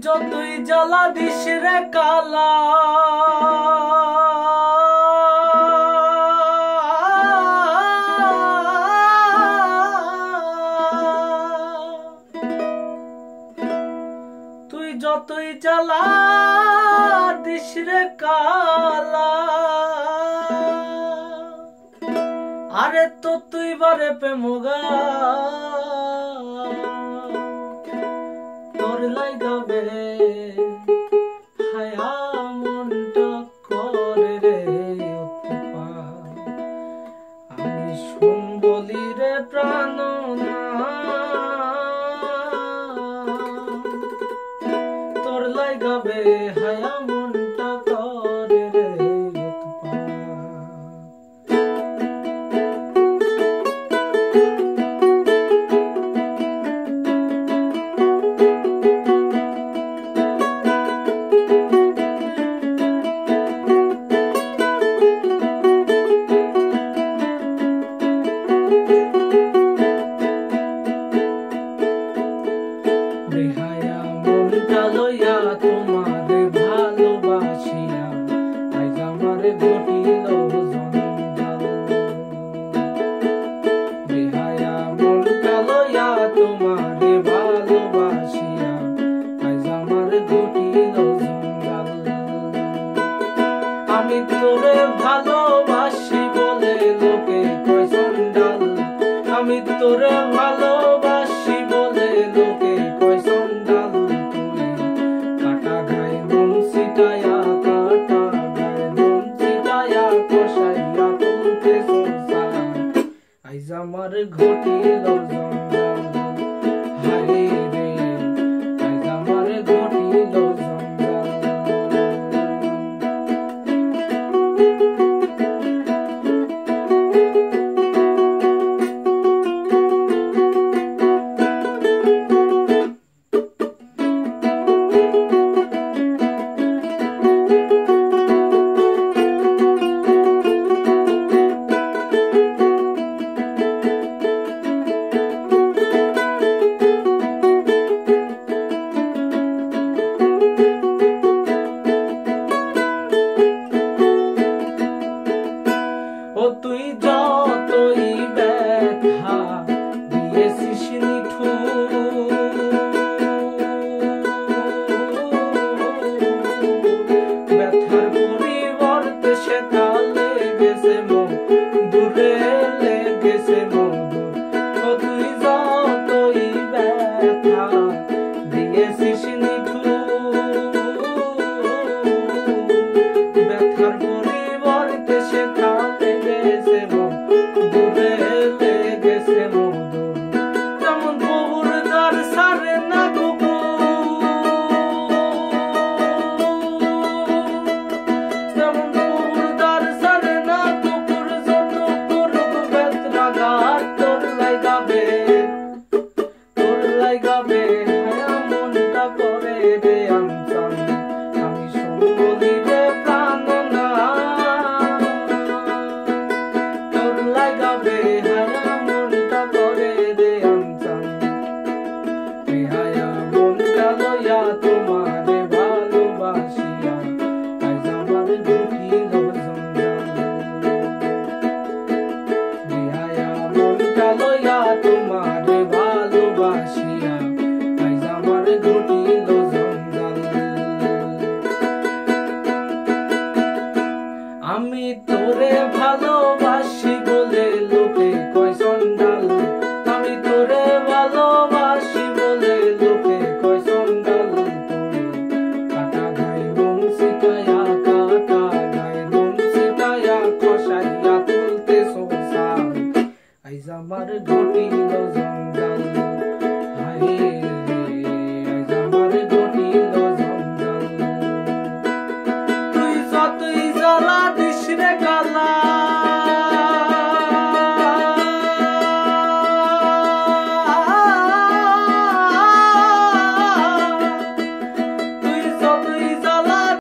যতই জ্বালা দিস রে কালা তুই যতই জ্বালা দিস রে কালা আরে তো তুই বারে প্রেমগা তোর লাগাবে হায়া মনটা করে রে আমি শুন বলি রে প্রাণ তোর লাগাবে হায়া মনটা করে রে বেহায়া মনটা লইয়া তোমারে ভালোবাসিয়া আজ আমারে ঘটিল জঞ্জাল বেহায়া মনটা লইয়া তোমারে ভালোবাসিয়া আজ আমারে ঘটিল জঞ্জাল আমি তোরে ভালোবাসি বলে লোকে কয় চন্ডাল আমি তোরে ভালোবাসি বলে লোকে কয় চন্ডাল তুই কাটা গায়ে মন ছিটায়া কাটা গায়ে মন ছিটায়া কষাইয়া তুলতে সংসার আইজ আমার ঘটিল জঞ্জাল হায় রে আইজ আমার ঘটিল জঞ্জাল ও তুই যতই ব্যথা দিয়েছিস নিঠুর ব্যথার পরিবর্তে সেটা লেগেছে মন দূরে লেগেছে মন ও তুই যতই ব্যথা দিয়েছিস নিঠুর ব্যথার পরিবর্তে সেটা তোমারে ভালোবাসিয়া আজ আমার ঘটিল জঞ্জাল বেহায়া মনটা লইয়া তোমারে ভালোবাসিয়া আজ আমার ঘটিল জঞ্জাল আমি তোরে ভালোবাসি বলে লোকে কয় চন্ডাল আমি তোরে ভালোবাসি বলে লোকে কয় চন্ডাল কাটা গায়ে মন ছিটায়া কষাইয়া তুলতে সংসার আইজ আমার ঘটিল